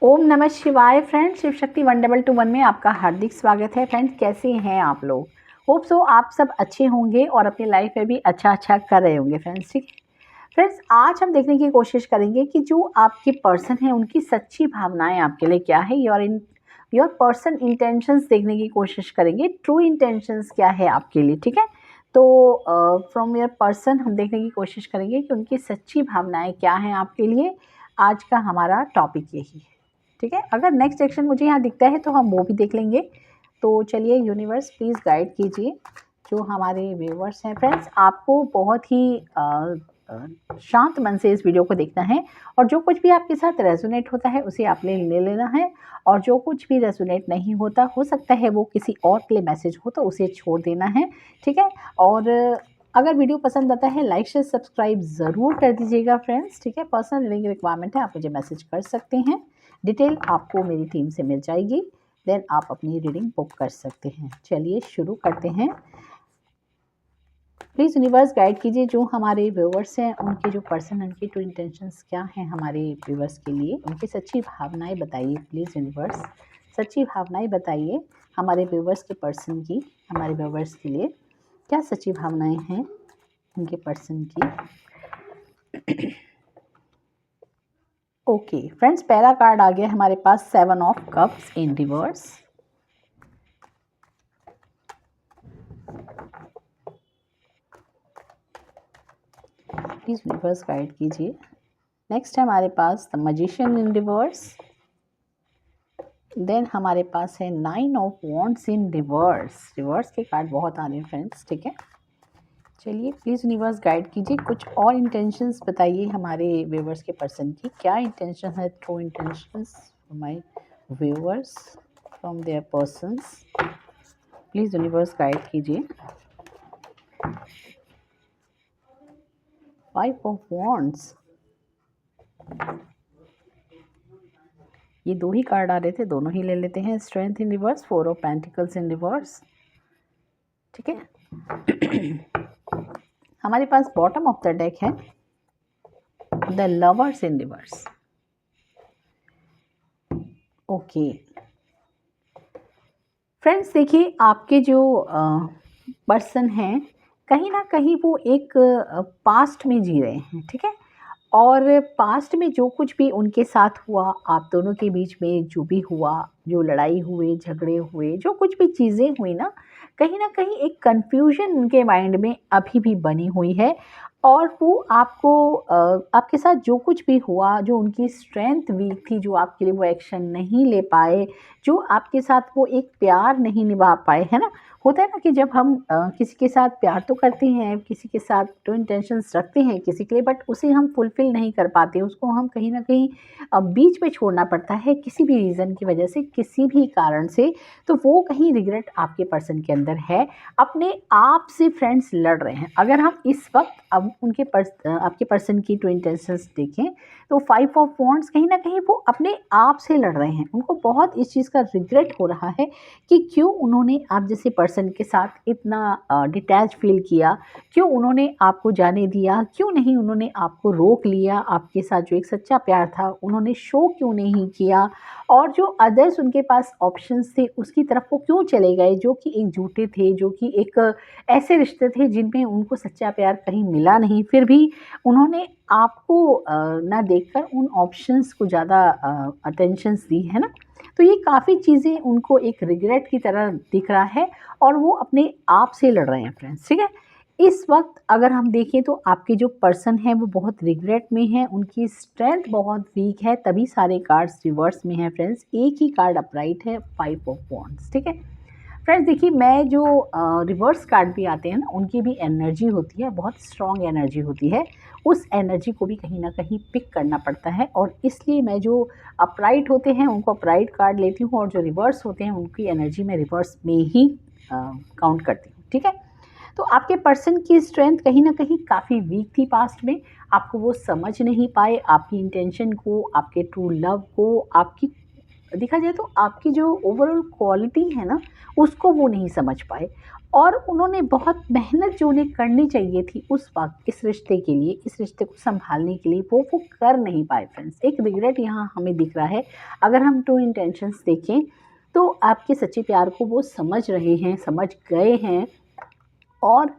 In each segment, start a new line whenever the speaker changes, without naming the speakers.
ओम नमः शिवाय फ्रेंड्स, शिव शक्ति 122 में आपका हार्दिक स्वागत है। फ्रेंड्स, कैसे हैं आप लोग? होप सो आप सब अच्छे होंगे और अपनी लाइफ में भी अच्छा कर रहे होंगे फ्रेंड्स। ठीक है फ्रेंड्स, आज हम देखने की कोशिश करेंगे कि जो आपके पर्सन है उनकी सच्ची भावनाएं आपके लिए क्या है। योर पर्सन इंटेंशंस देखने की कोशिश करेंगे, ट्रू इंटेंशंस क्या है आपके लिए। ठीक है, तो फ्रॉम योर पर्सन हम देखने की कोशिश करेंगे कि उनकी सच्ची भावनाएं क्या हैं आपके लिए। आज का हमारा टॉपिक यही है। ठीक है, अगर नेक्स्ट सेक्शन मुझे यहाँ दिखता है तो हम वो भी देख लेंगे। तो चलिए यूनिवर्स प्लीज़ गाइड कीजिए जो हमारे व्यूवर्स हैं। फ्रेंड्स, आपको बहुत ही शांत मन से इस वीडियो को देखना है और जो कुछ भी आपके साथ रेजोनेट होता है उसे आपने ले लेना है, और जो कुछ भी रेजोनेट नहीं होता, हो सकता है वो किसी और के लिए मैसेज हो, तो उसे छोड़ देना है। ठीक है, और अगर वीडियो पसंद आता है लाइक शेयर सब्सक्राइब ज़रूर कर दीजिएगा फ्रेंड्स। ठीक है, पर्सनल रीडिंग की रिक्वायरमेंट है, आप मुझे मैसेज कर सकते हैं, डिटेल आपको मेरी टीम से मिल जाएगी, देन आप अपनी रीडिंग बुक कर सकते हैं। चलिए शुरू करते हैं। प्लीज़ यूनिवर्स गाइड कीजिए जो हमारे व्यूवर्स हैं उनके जो पर्सन, उनकी ट्रू इंटेंशंस क्या हैं हमारे व्यूवर्स के लिए। उनकी सच्ची भावनाएं बताइए प्लीज़ यूनिवर्स, सच्ची भावनाएं बताइए हमारे व्यूवर्स के पर्सन की, हमारे व्यूवर्स के लिए क्या सच्ची भावनाएं हैं उनके पर्सन की। ओके फ्रेंड्स, पहला कार्ड आ गया हमारे पास 7 of cups in reverse. Please reverse guide कीजिए। नेक्स्ट है हमारे पास the magician in reverse. Then हमारे पास है 9 of wands in reverse. Reverse के कार्ड बहुत आ रहे हैं फ्रेंड्स। ठीक है, चलिए प्लीज़ यूनिवर्स गाइड कीजिए, कुछ और इंटेंशंस बताइए हमारे व्यूवर्स के पर्सन की। क्या इंटेंशन है, true intentions for my viewers from their persons. Please universe guide कीजिए। 5 ऑफ वॉन्ड्स, ये दो ही कार्ड आ रहे थे, दोनों ही ले लेते हैं। Strength in reverse, 4 of pentacles in reverse. ठीक है, हमारे पास बॉटम ऑफ द डेक है the lovers in reverse. Okay friends, देखिए आपके जो पर्सन हैं कहीं ना कहीं वो एक पास्ट में जी रहे हैं। ठीक है, और पास्ट में जो कुछ भी उनके साथ हुआ, आप दोनों के बीच में जो भी हुआ, जो लड़ाई हुए, झगड़े हुए, जो कुछ भी चीज़ें हुई ना कहीं एक कन्फ्यूजन उनके माइंड में अभी भी बनी हुई है। और वो आपको आपके साथ जो कुछ भी हुआ, जो उनकी स्ट्रेंथ वीक थी, जो आपके लिए वो एक्शन नहीं ले पाए, जो आपके साथ वो एक प्यार नहीं निभा पाए, है ना। होता है ना कि जब हम किसी के साथ प्यार तो करते हैं, किसी के साथ तो इंटेंशंस रखते हैं किसी के लिए, बट उसे हम फुलफ़िल नहीं कर पाते, उसको हम कहीं न कहीं बीच में छोड़ना पड़ता है किसी भी रीज़न की वजह से, किसी भी कारण से। तो वो कहीं रिग्रेट आपके पर्सन के अंदर है, अपने आप से फ्रेंड्स लड़ रहे हैं। अगर हम इस वक्त अब आपके पर्सन की ट्रू इंटेंशंस देखें तो 5 ऑफ वॉन्ड्स कहीं न कहीं वो अपने आप से लड़ रहे हैं। उनको बहुत इस चीज़ का रिग्रेट हो रहा है कि क्यों उन्होंने आप जैसे पर्सन के साथ इतना डिटैच फील किया, क्यों उन्होंने आपको जाने दिया, क्यों नहीं उन्होंने आपको रोक लिया, आपके साथ जो एक सच्चा प्यार था उन्होंने शो क्यों नहीं किया, और जो अदर्स उनके पास ऑप्शंस थे उसकी तरफ वो क्यों चले गए, जो कि एक झूठे थे, जो कि एक ऐसे रिश्ते थे जिनमें उनको सच्चा प्यार कहीं मिला नहीं। फिर भी उन्होंने आपको ना देखकर उन ऑप्शंस को ज़्यादा अटेंशंस दी, है ना। तो ये काफ़ी चीज़ें उनको एक रिग्रेट की तरह दिख रहा है और वो अपने आप से लड़ रहे हैं फ्रेंड्स। ठीक है, इस वक्त अगर हम देखें तो आपके जो पर्सन हैं वो बहुत रिग्रेट में हैं, उनकी स्ट्रेंथ बहुत वीक है, तभी सारे कार्ड्स रिवर्स में हैं फ्रेंड्स। एक ही कार्ड अपराइट है, 5 ऑफ वॉन्ड्स। ठीक है फ्रेंड्स, देखिए मैं जो रिवर्स कार्ड भी आते हैं ना, उनकी भी एनर्जी होती है, बहुत स्ट्रॉन्ग एनर्जी होती है। उस एनर्जी को भी कहीं ना कहीं पिक करना पड़ता है, और इसलिए मैं जो अपराइट होते हैं उनको अपराइट कार्ड लेती हूँ, और जो रिवर्स होते हैं उनकी एनर्जी मैं रिवर्स में ही काउंट करती हूँ। ठीक है, तो आपके पर्सन की स्ट्रेंथ कहीं ना कहीं काफ़ी वीक थी पास्ट में, आपको वो समझ नहीं पाए, आपकी इंटेंशन को, आपके ट्रू लव को, आपकी देखा जाए तो आपकी जो ओवरऑल क्वालिटी है ना उसको वो नहीं समझ पाए। और उन्होंने बहुत मेहनत जो उन्हें करनी चाहिए थी उस वक़्त इस रिश्ते के लिए, इस रिश्ते को सँभालने के लिए, वो कर नहीं पाए फ्रेंड्स। एक रिग्रेट यहाँ हमें दिख रहा है। अगर हम ट्रू इंटेंशंस देखें, तो आपके सच्चे प्यार को वो समझ रहे हैं, समझ गए हैं और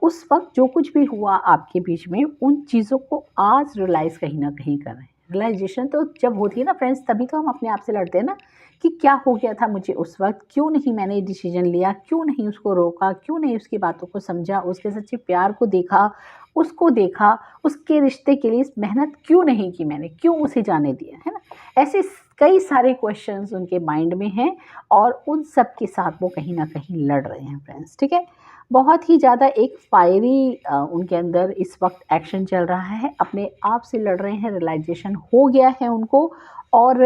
उस वक़्त जो कुछ भी हुआ आपके बीच में, उन चीज़ों को आज रियलाइज़ कहीं न कहीं कर रहे हैं। रियलाइज़ेशन तो जब होती है ना फ्रेंड्स, तभी तो हम अपने आप से लड़ते हैं ना कि क्या हो गया था मुझे उस वक़्त, क्यों नहीं मैंने डिसीज़न लिया, क्यों नहीं उसको रोका, क्यों नहीं उसकी बातों को समझा, उसके सच्चे प्यार को देखा, उसके रिश्ते के लिए मेहनत क्यों नहीं की मैंने, क्यों उसे जाने दिया, है ना? ऐसे कई सारे क्वेश्चंस उनके माइंड में हैं और उन सब के साथ वो कहीं न कहीं लड़ रहे हैं फ्रेंड्स, ठीक है? बहुत ही ज़्यादा एक फायरी उनके अंदर इस वक़्त एक्शन चल रहा है, अपने आप से लड़ रहे हैं, रियलाइज़ेशन हो गया है उनको और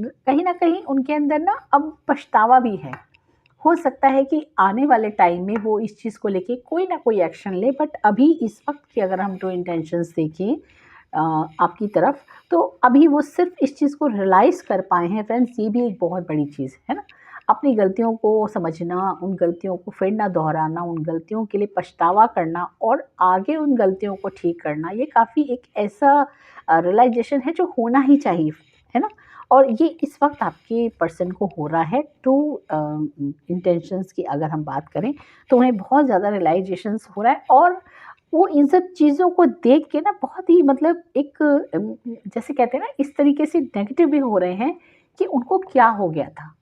कहीं न कहीं उनके अंदर ना अब पछतावा भी है। हो सकता है कि आने वाले टाइम में वो इस चीज़ को लेके कोई ना कोई एक्शन ले, बट अभी इस वक़्त की अगर हम ट्रू इंटेंशंस देखें आपकी तरफ, तो अभी वो सिर्फ़ इस चीज़ को रियलाइज़ कर पाए हैं फ्रेंड्स, ये भी एक बहुत बड़ी चीज़ है ना? अपनी गलतियों को समझना, उन गलतियों को फिर ना दोहराना, उन गलतियों के लिए पछतावा करना और आगे उन गलतियों को ठीक करना, ये काफ़ी एक ऐसा रियलाइज़ेशन है जो होना ही चाहिए, है ना? और ये इस वक़्त आपके पर्सन को हो रहा है। ट्रू इंटेंशंस की अगर हम बात करें, तो उन्हें बहुत ज़्यादा रियलाइज़ेशंस हो रहा है और वो इन सब चीज़ों को देख के ना बहुत ही मतलब एक जैसे कहते हैं ना, इस तरीके से नेगेटिव भी हो रहे हैं कि उनको क्या हो गया था?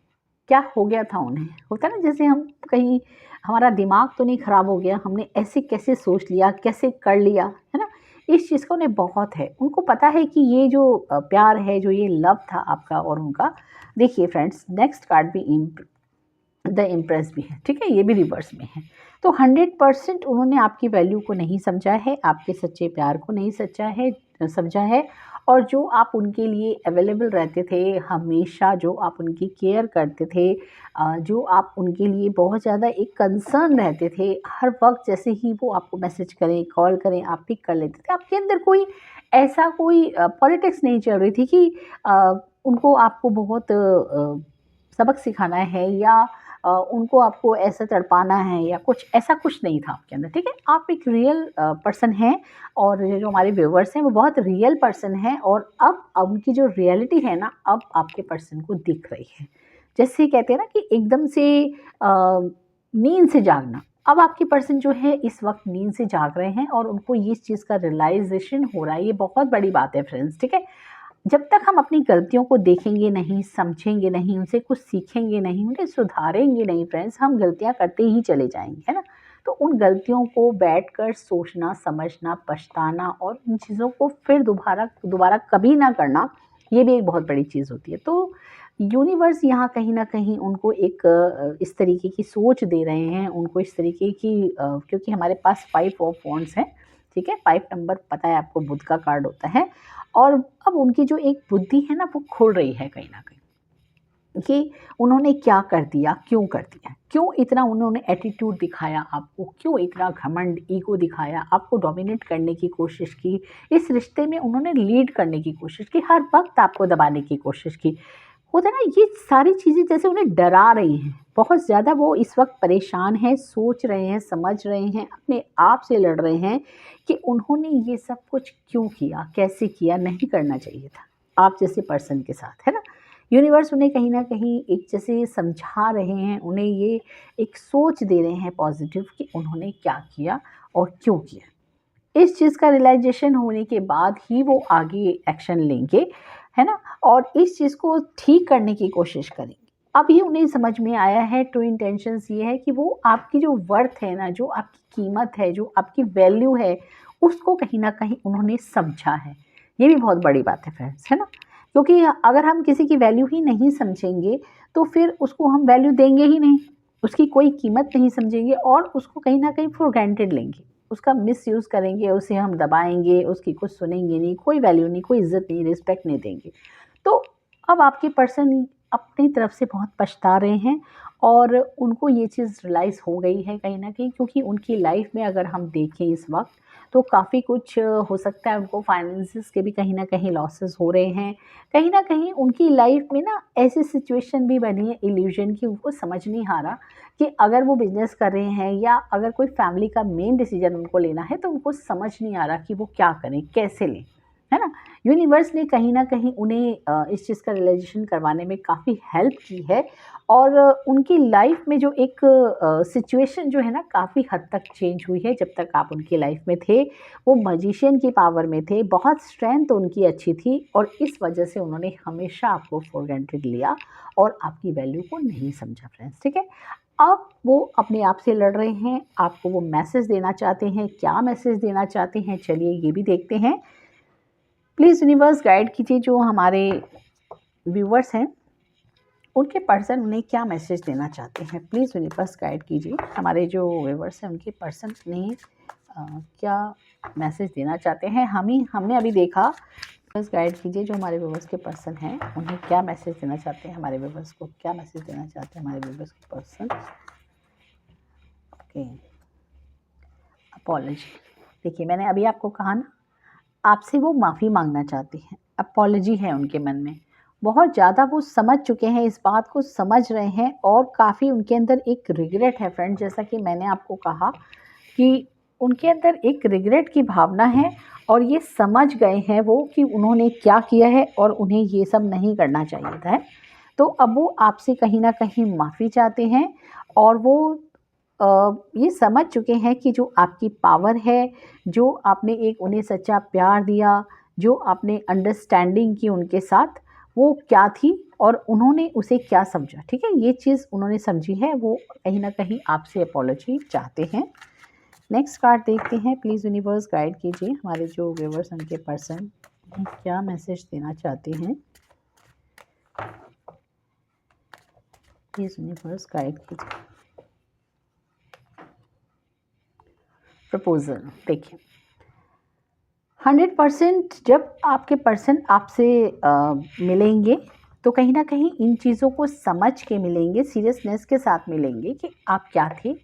क्या हो गया था उन्हें? होता है ना, जैसे हम कहीं हमारा दिमाग तो नहीं ख़राब हो गया, हमने ऐसे कैसे सोच लिया, कैसे कर लिया, है ना? इस चीज़ का उन्हें बहुत है। उनको पता है कि ये जो प्यार है, जो ये लव था आपका और उनका। देखिए फ्रेंड्स, नेक्स्ट कार्ड भी द इम्प्रेस भी है, ठीक है? ये भी रिवर्स में है। तो 100% उन्होंने आपकी वैल्यू को नहीं समझा है, आपके सच्चे प्यार को नहीं समझा है और जो आप उनके लिए अवेलेबल रहते थे, हमेशा जो आप उनकी केयर करते थे, जो आप उनके लिए बहुत ज़्यादा एक कंसर्न रहते थे, हर वक़्त जैसे ही वो आपको मैसेज करें, कॉल करें, आप पिक कर लेते थे। आपके अंदर कोई ऐसा कोई पॉलिटिक्स नहीं चल रही थी कि उनको आपको बहुत सबक सिखाना है या उनको आपको ऐसा तड़पाना है या कुछ ऐसा कुछ नहीं था आपके अंदर, ठीक है? आप एक रियल पर्सन हैं और ये जो हमारे व्यूअर्स हैं वो बहुत रियल पर्सन हैं और अब उनकी जो रियलिटी है ना, अब आपके पर्सन को दिख रही है। जैसे कहते हैं ना कि एकदम से नींद से जागना, अब आपके पर्सन जो है इस वक़्त नींद से जाग रहे हैं और उनको इस चीज़ का रियलाइज़ेशन हो रहा है, ये बहुत बड़ी बात है फ्रेंड्स, ठीक है? जब तक हम अपनी गलतियों को देखेंगे नहीं, समझेंगे नहीं, उनसे कुछ सीखेंगे नहीं, उन्हें सुधारेंगे नहीं फ्रेंड्स, हम गलतियाँ करते ही चले जाएँगे, है ना? तो उन गलतियों को बैठकर सोचना, समझना, पछताना और उन चीज़ों को फिर दोबारा दोबारा कभी ना करना, ये भी एक बहुत बड़ी चीज़ होती है। तो यूनिवर्स यहाँ कहीं न कहीं उनको एक इस तरीके की सोच दे रहे हैं, उनको इस तरीके की क्योंकि हमारे पास 5 ऑफ वांड्स हैं, ठीक है? 5 नंबर पता है आपको बुध का कार्ड होता है और अब उनकी जो एक बुद्धि है ना, वो खुल रही है कहीं न कहीं कि उन्होंने क्या कर दिया, क्यों कर दिया? क्यों इतना उन्होंने एटीट्यूड दिखाया आपको? क्यों इतना घमंड, ईगो दिखाया? आपको डोमिनेट करने की कोशिश की, इस रिश्ते में उन्होंने लीड करने की कोशिश की, हर वक़्त आपको दबाने की कोशिश की। होता है ना, ये सारी चीज़ें जैसे उन्हें डरा रही हैं, बहुत ज़्यादा वो इस वक़्त परेशान हैं, सोच रहे हैं, समझ रहे हैं, अपने आप से लड़ रहे हैं कि उन्होंने ये सब कुछ क्यों किया, कैसे किया, नहीं करना चाहिए था, आप जैसे पर्सन के साथ, है ना? यूनिवर्स उन्हें कहीं न कहीं एक जैसे समझा रहे हैं, उन्हें ये एक सोच दे रहे हैं पॉज़िटिव कि उन्होंने क्या किया और क्यों किया। इस चीज़ का रियलाइज़ेशन होने के बाद ही वो आगे एक्शन लेंगे, है ना? और इस चीज़ को ठीक करने की कोशिश करेंगे। अभी उन्हें समझ में आया है, ट्रू इंटेंशंस ये है कि वो आपकी जो वर्थ है ना, जो आपकी कीमत है, जो आपकी वैल्यू है, उसको कहीं न कहीं उन्होंने समझा है। ये भी बहुत बड़ी बात है फ्रेंड्स, है ना? क्योंकि अगर हम किसी की वैल्यू ही नहीं समझेंगे, तो फिर उसको हम वैल्यू देंगे ही नहीं, उसकी कोई कीमत नहीं समझेंगे और उसको कहीं न कहीं फॉर ग्रांटेड लेंगे। उसका मिसयूज़ करेंगे, उसे हम दबाएँगे, उसकी कुछ सुनेंगे नहीं, कोई वैल्यू नहीं, कोई इज़्ज़त नहीं, रिस्पेक्ट नहीं देंगे। तो अब आपके पर्सन अपनी तरफ से बहुत पछता रहे हैं और उनको ये चीज़ रियलाइज़ हो गई है कहीं न कहीं, क्योंकि उनकी लाइफ़ में अगर हम देखें इस वक़्त तो काफ़ी कुछ हो सकता है, उनको फाइनेंसेस के भी कहीं न कहीं लॉसेस हो रहे हैं। कहीं न कहीं उनकी लाइफ़ में ना ऐसी सिचुएशन भी बनी है इल्यूज़न की, उनको समझ नहीं आ रहा कि अगर वो बिज़नेस कर रहे हैं या अगर कोई फैमिली का मेन डिसीज़न उनको लेना है, तो उनको समझ नहीं आ रहा कि वो क्या करें, कैसे लें, है ना? यूनिवर्स ने कहीं न कहीं उन्हें इस चीज़ का रियलाइज़ेशन करवाने में काफ़ी हेल्प की है और उनकी लाइफ़ में जो एक सिचुएशन जो है ना काफ़ी हद तक चेंज हुई है जब तक आप उनकी लाइफ़ में थे। वो मैजिशियन की पावर में थे, बहुत स्ट्रेंथ उनकी अच्छी थी और इस वजह से उन्होंने हमेशा आपको फॉर ग्रांटेड लिया और आपकी वैल्यू को नहीं समझा फ्रेंड्स, ठीक है? अब वो अपने आप से लड़ रहे हैं, आपको वो मैसेज देना चाहते हैं, क्या मैसेज देना चाहते हैं चलिए ये भी देखते हैं। प्लीज़ यूनिवर्स गाइड कीजिए जो हमारे व्यूअर्स हैं, उनके पर्सन उन्हें क्या मैसेज देना चाहते हैं। प्लीज़ यूनिवर्स गाइड कीजिए हमारे जो व्यूअर्स हैं उनके पर्सन उन्हें क्या मैसेज देना चाहते हैं। हमने अभी देखा, बस गाइड कीजिए जो हमारे व्यूअर्स के पर्सन हैं उन्हें क्या मैसेज देना चाहते हैं, हमारे व्यूअर्स को क्या मैसेज देना चाहते हैं हमारे व्यूअर्स के पर्सन। Okay, apology. देखिए मैंने अभी आपको कहा ना, आपसे वो माफ़ी मांगना चाहते हैं, अपॉलजी है उनके मन में। बहुत ज़्यादा वो समझ चुके हैं, इस बात को समझ रहे हैं और काफ़ी उनके अंदर एक रिग्रेट है फ्रेंड, जैसा कि मैंने आपको कहा कि उनके अंदर एक रिग्रेट की भावना है और ये समझ गए हैं वो कि उन्होंने क्या किया है और उन्हें ये सब नहीं करना चाहिए था। तो अब वो आपसे कहीं न कहीं माफ़ी चाहते हैं और वो ये समझ चुके हैं कि जो आपकी पावर है, जो आपने एक उन्हें सच्चा प्यार दिया, जो आपने अंडरस्टैंडिंग की उनके साथ, वो क्या थी और उन्होंने उसे क्या समझा, ठीक है? ये चीज़ उन्होंने समझी है, वो कहीं न कहीं आपसे अपॉलजी चाहते हैं। नेक्स्ट कार्ड देखते हैं, प्लीज़ यूनिवर्स गाइड कीजिए हमारे जो व्यूअर्स उनके पर्सन क्या मैसेज देना चाहते हैं। प्लीज़ यूनिवर्स गाइड कीजिए। प्रपोज़ल देखिए, 100% जब आपके पर्सन आपसे मिलेंगे तो कहीं न कहीं इन चीज़ों को समझ के मिलेंगे, सीरियसनेस के साथ मिलेंगे कि आप क्या थे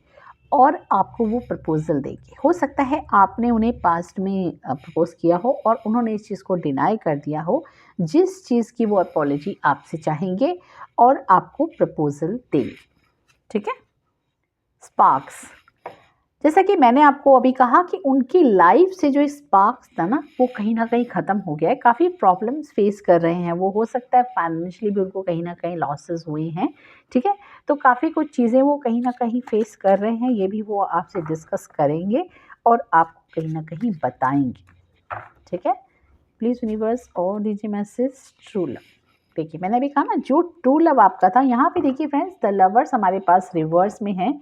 और आपको वो प्रपोज़ल देंगे। हो सकता है आपने उन्हें पास्ट में प्रपोज़ किया हो और उन्होंने इस चीज़ को डिनाई कर दिया हो, जिस चीज़ की वो अपॉलजी आपसे चाहेंगे और आपको प्रपोज़ल देंगे, ठीक है? स्पार्क्स, जैसा कि मैंने आपको अभी कहा कि उनकी लाइफ से जो स्पार्क्स था ना वो कहीं न कहीं ख़त्म हो गया है। काफ़ी प्रॉब्लम्स फेस कर रहे हैं वो, हो सकता है फाइनेंशियली भी उनको कहीं न कहीं लॉसेस हुए हैं, ठीक है? तो काफ़ी कुछ चीज़ें वो कहीं न कहीं फेस कर रहे हैं, ये भी वो आपसे डिस्कस करेंगे और आपको कहीं न कहीं बताएँगे, ठीक है? प्लीज़ यूनिवर्स और दीजिए मैसेज ट्रू लव। देखिए मैंने अभी कहा ना जो ट्रू लव आपका था, यहाँ पे देखिए फ्रेंड्स द लवर्स हमारे पास रिवर्स में है,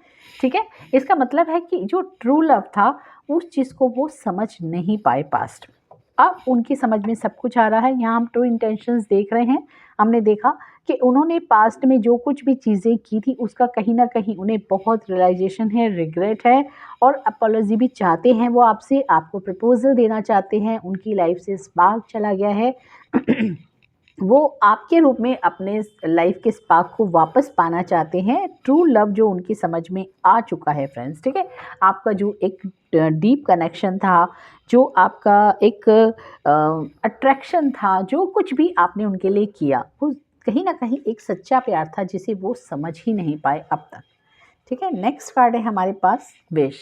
ठीक है? इसका मतलब है कि जो ट्रू लव था उस चीज़ को वो समझ नहीं पाए पास्ट में। अब उनकी समझ में सब कुछ आ रहा है। यहाँ हम ट्रू इंटेंशंस देख रहे हैं। हमने देखा कि उन्होंने पास्ट में जो कुछ भी चीज़ें की थी उसका कहीं न कहीं उन्हें बहुत रियलाइज़ेशन है, रिग्रेट है और अपॉलजी भी चाहते हैं वो आपसे, आपको प्रपोज़ल देना चाहते हैं। उनकी लाइफ़ से स्पार्क चला गया है। वो आपके रूप में अपने लाइफ के स्पार्क को वापस पाना चाहते हैं। ट्रू लव जो उनकी समझ में आ चुका है फ्रेंड्स, ठीक है? आपका जो एक डीप कनेक्शन था, जो आपका एक अट्रैक्शन था, जो कुछ भी आपने उनके लिए किया, वो कहीं न कहीं एक सच्चा प्यार था जिसे वो समझ ही नहीं पाए अब तक, ठीक है? नेक्स्ट कार्ड है हमारे पास विश।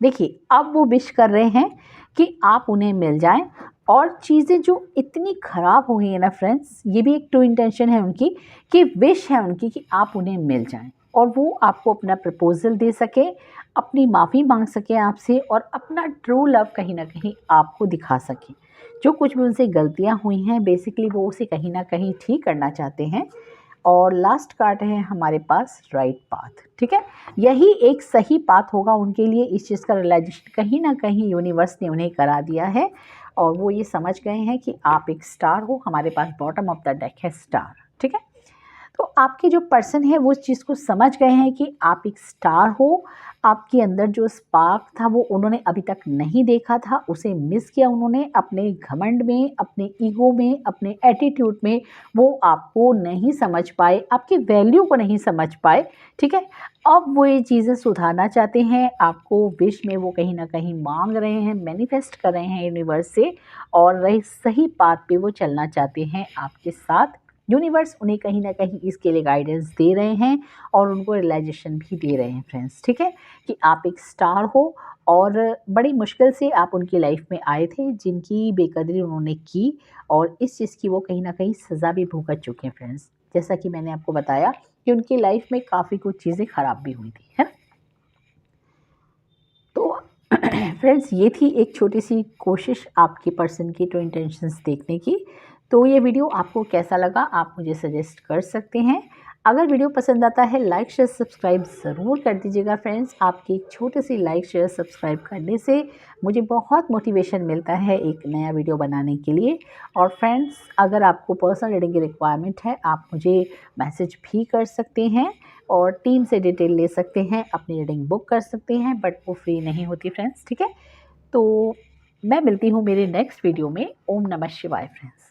देखिए अब वो विश कर रहे हैं कि आप उन्हें मिल जाएं और चीज़ें जो इतनी ख़राब हो गई है ना फ्रेंड्स, ये भी एक ट्रू इंटेंशन है उनकी कि विश है उनकी कि आप उन्हें मिल जाएं और वो आपको अपना प्रपोज़ल दे सके, अपनी माफ़ी मांग सके आपसे और अपना ट्रू लव कहीं ना कहीं आपको दिखा सके। जो कुछ भी उनसे गलतियां हुई हैं बेसिकली वो उसे कहीं ना कहीं ठीक करना चाहते हैं। और लास्ट कार्ड है हमारे पास राइट पाथ, ठीक है? यही एक सही पाथ होगा उनके लिए। इस चीज़ का रियलाइजेशन कहीं ना कहीं यूनिवर्स ने उन्हें करा दिया है और वो ये समझ गए हैं कि आप एक स्टार हो। हमारे पास बॉटम ऑफ द डेक है स्टार, ठीक है? तो आपके जो पर्सन है वो उस चीज़ को समझ गए हैं कि आप एक स्टार हो, आपके अंदर जो स्पार्क था वो उन्होंने अभी तक नहीं देखा था, उसे मिस किया उन्होंने अपने घमंड में, अपने ईगो में, अपने एटीट्यूड में, वो आपको नहीं समझ पाए, आपकी वैल्यू को नहीं समझ पाए, ठीक है? अब वो ये चीज़ें सुधारना चाहते हैं, आपको विश में वो कहीं न कहीं माँग रहे हैं, मैनिफेस्ट कर रहे हैं यूनिवर्स से और वही सही पाथ पे वो चलना चाहते हैं आपके साथ। यूनिवर्स उन्हें कहीं न कहीं इसके लिए गाइडेंस दे रहे हैं और उनको रियलाइज़ेशन भी दे रहे हैं फ्रेंड्स, ठीक है? कि आप एक स्टार हो और बड़ी मुश्किल से आप उनकी लाइफ में आए थे, जिनकी बेकदरी उन्होंने की और इस चीज़ की वो कहीं न कहीं सज़ा भी भुगत चुके हैं फ्रेंड्स। जैसा कि मैंने आपको बताया कि उनकी लाइफ में काफ़ी कुछ चीज़ें ख़राब भी हुई थी, है ना? तो फ्रेंड्स ये थी एक छोटी-सी कोशिश आपके पर्सन की ट्रू इंटेंशंस देखने की। तो ये वीडियो आपको कैसा लगा आप मुझे सजेस्ट कर सकते हैं। अगर वीडियो पसंद आता है लाइक, शेयर, सब्सक्राइब ज़रूर कर दीजिएगा फ्रेंड्स। आपकी एक छोटी-सी लाइक, शेयर, सब्सक्राइब करने से मुझे बहुत मोटिवेशन मिलता है एक नया वीडियो बनाने के लिए। और फ्रेंड्स अगर आपको पर्सनल रीडिंग की रिक्वायरमेंट है आप मुझे मैसेज भी कर सकते हैं और टीम से डिटेल ले सकते हैं, अपनी रीडिंग बुक कर सकते हैं बट वो फ्री नहीं होती फ्रेंड्स, ठीक है? तो मैं मिलती हूँ मेरे नेक्स्ट वीडियो में। ओम नमः शिवाय फ्रेंड्स।